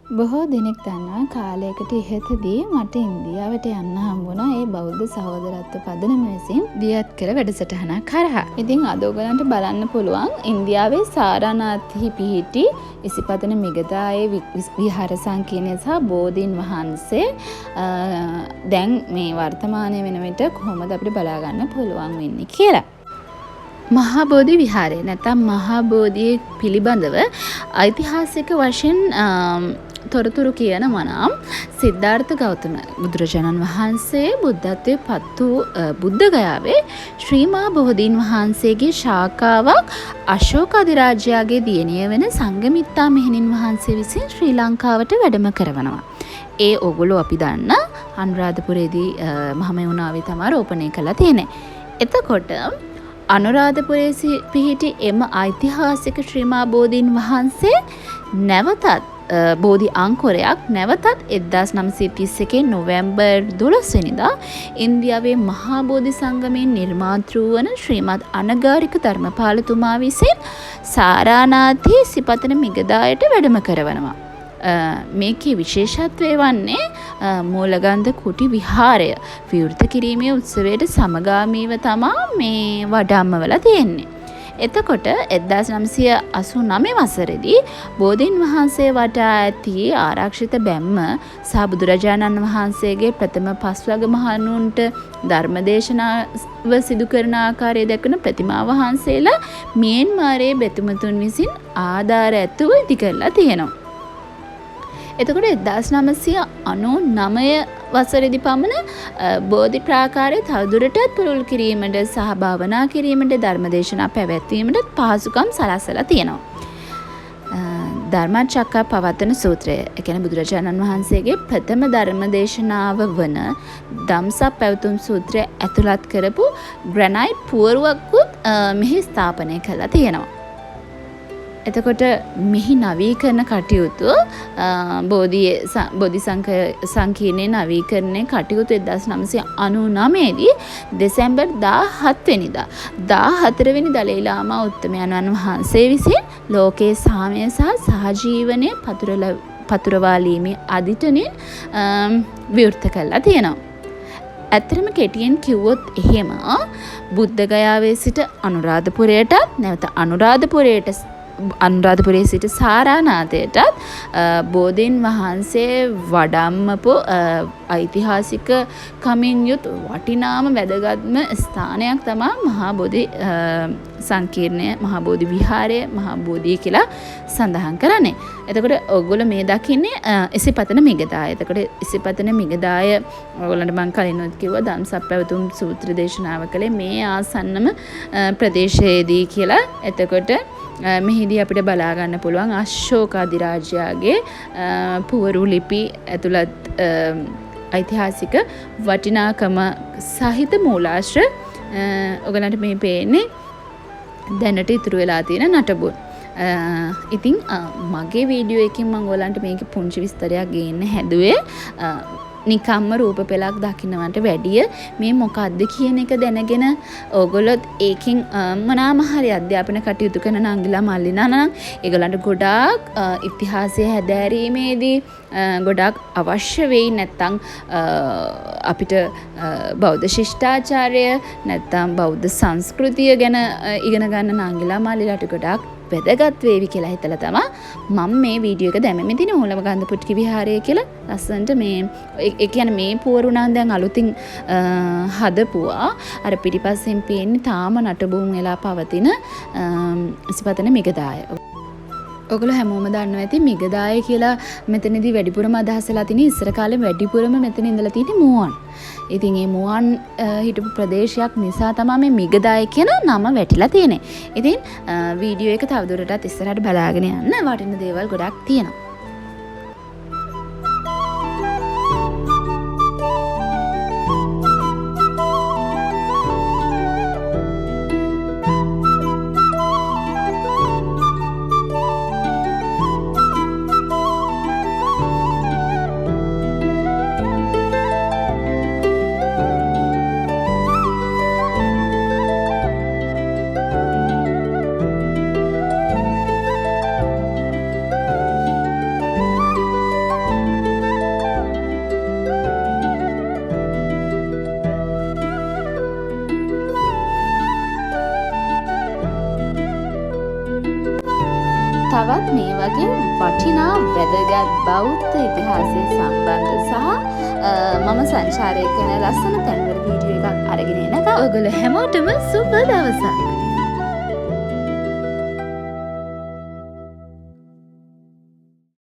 බොහෝ දෙනෙක් දන්නවා කාලයකට ඉහතදී මට ඉන්දියාවට යන්න හම්බුණා ඒ බෞද්ධ සහෝදරත්ව පදනම විසින් දියත් කළ වැඩසටහනක් කරහා. ඉතින් අද ඔයගලන්ට බලන්න පුළුවන් ඉන්දියාවේ සාරනාථෙහි පිහිටි ඉසිපතන මිගදායේ විහාර සංකීර්ණය සහ බෝධීන් වහන්සේ දැන් මේ වර්තමානයේ වෙන විට කොහොමද අපිට බලා ගන්න පුළුවන් වෙන්නේ කියලා. මහා බෝධි විහාරය නැත්නම් මහා බෝධිය පිළිබඳව ඓතිහාසික වශයෙන් තොරතුරු කියනවා නම් සිද්ධාර්ථ ගෞතම බුදුරජාණන් වහන්සේ බුද්ධත්වයට පත් වූ බුද්ධගයාවේ ශ්‍රී මහා බෝධීන් වහන්සේගේ ශාඛාවක් අශෝක අධිරාජයාගේ දියණිය වෙන සංඝමිත්තා මෙහෙණින් වහන්සේ විසින් ශ්‍රී ලංකාවට වැඩම කරවනවා. ඒ ඕගොල්ලෝ අපි දන්න අනුරාධපුරයේදී මහමෙවුනාවේ තමයි රෝපණය කළා තියෙන්නේ. එතකොට අනුරාධපුරයේ පිහිටි එම ඓතිහාසික ශ්‍රී මහා බෝධීන් වහන්සේ නැවතත් බෝධි අංකුරයක් නැවතත් 1931 නොවැම්බර් 12 වෙනිදා ඉන්දියාවේ මහා බෝධි සංගමයෙන් නිර්මාතෘ වන ශ්‍රීමත් අනගාരിക ධර්මපාලතුමා විසින් සාරානාථී සිපතන මිගදායට වැඩම කරවනවා. මේකේ විශේෂත්වය වන්නේ මූලගන්ධ කුටි විහාරය විවෘත කිරීමේ උත්සවයට සමගාමීව තමා මේ වඩම්මවල තියෙන්නේ. එතකොට 1989 වසරේදී බෝධීන් වහන්සේ වටා ඇති ආරක්ෂිත බැම්ම සහ බුදුරජාණන් වහන්සේගේ ප්‍රථම පස්වග මහණුන්ට ධර්මදේශනාව සිදු කරන ආකාරය දැක්වෙන ප්‍රතිමා වහන්සේලා මියන්මාරයේ බෙතුමතුන් විසින් ආධාර ඇතුව ඉදි කරලා තියෙනවා. එතකොට 1999 වසරේදී පමණ බෝධි ප්‍රාකාරය තවදුරටත් පුළුල් කිරීමට සහ භාවනා කිරීමට ධර්මදේශනා පැවැත්වීමට පහසුකම් සලස්සලා තියෙනවා. ධර්මචක්කප්පවත්තන සූත්‍රය, ඒ කියන්නේ බුදුරජාණන් වහන්සේගේ ප්‍රථම ධර්මදේශනාව වන ධම්සප් පැවතුම් සූත්‍රය ඇතුළත් කරපු ග්‍රැනයිට් පුවරුවක්කුත් මෙහි ස්ථාපනය කරලා තියෙනවා. එතකොට මෙහි නවීකරණ කටයුතු බෝධි සංකීර්ණයේ නවීකරණයේ කටයුතු 1999 දී දෙසැම්බර් 17 වෙනිදා 14 වෙනි දලයි ලාමා උත්තමයන්න් වහන්සේ විසින් ලෝකේ සාමය සහ සහජීවනය පතුරවාලීමේ අදිටනෙන් විවෘත කළා තියෙනවා. ඇත්තටම කෙටියෙන් කිව්වොත් එහෙම බුද්ධගයාවේ සිට අනුරාධපුරයටත් නැවත අනුරාධපුරයේ සිට සාරානාථයටත් බෝධීන් වහන්සේ වඩම්මපු ඓතිහාසික කමින් යුත් වටිනාම වැදගත්ම ස්ථානයක් තමයි මහා බෝධි සංකීර්ණය, මහා බෝධි විහාරය, මහා බෝධිය කියලා සඳහන් කරන්නේ. එතකොට ඔයගොල්ලෝ මේ දකින්නේ ඉසිපතන මිගදාය. එතකොට ඉසිපතන මිගදාය ඔයගොල්ලන්ට මම කලිනුත් කිව්වා ධම්සප් පැවතුම් සූත්‍ර දේශනාව කළේ මේ ආසන්නම ප්‍රදේශයේදී කියලා. එතකොට මෙහිදී අපිට බලා ගන්න පුළුවන් අශෝක අධිරාජයාගේ පුවරු ලිපි ඇතුළත් ඓතිහාසික වටිනාකම සහිත මූලාශ්‍ර ඔයගලන්ට මේ පේන්නේ දැනට ඉතුරු වෙලා තියෙන නටබුන්. ඉතින් මගේ වීඩියෝ එකකින් මම ඔයගලන්ට මේකේ පුංචි විස්තරයක් ගේන්න හැදුවේ. නිකම්ම රූප පෙළක් දකින්නවට වැඩිය මේ මොකක්ද කියන එක දැනගෙන ඕගොල්ලොත් ඒකෙන් මොනවාම හරි අධ්‍යාපන කටයුතු කරන නංගිලා මල්ලිනා නම් ඒගොල්ලන්ට ගොඩාක් ඉතිහාසය හැදෑරීමේදී ගොඩාක් අවශ්‍ය වෙයි. නැත්තම් අපිට බෞද්ධ ශිෂ්ටාචාරය නැත්තම් බෞද්ධ සංස්කෘතිය ගැන ඉගෙන ගන්න නංගිලා මල්ලිලාට ගොඩාක් වැදගත් වේවි කියලා හිතලා තමයි මම මේ වීඩියෝ එක දැම්මේ. තියෙන මූලගන්ධ පුට්ටි විහාරය කියලා ලස්සනට මේ ඒ කියන්නේ මේ පුවරු නම් දැන් අලුතින් හදපුවා. අර පිටිපස්සෙන් පේන්නේ තාම නටබුන් වෙලා පවතින ඉසිපතන මිගදාය. ඔයගොල්ලෝ හැමෝම දන්නවා ඇති මිගදාය කියලා මෙතනදී වැඩිපුරම අදහසලා තියෙන ඉස්සර කාලේ වැඩිපුරම මෙතන ඉඳලා තියෙන්නේ මුවන්. ඉතින් මේ මුවන් හිටපු ප්‍රදේශයක් නිසා තමයි මේ මිගදාය කියන නම වැටිලා තියෙන්නේ. ඉතින් වීඩියෝ එක තවදුරටත් ඉස්සරහට බලාගෙන යන්න වටින දේවල් ගොඩක් තියෙනවා. තවත් මේ වගේ වටිනා වැදගත් බෞද්ධ ඉතිහාසය සම්බන්ධ සහ මම සංචාරය කරන ලස්සන තැන්වල වීඩියෝ එකක් අරගෙන එනකම් ඔයගොල්ලෝ හැමෝටම සුබ දවසක්.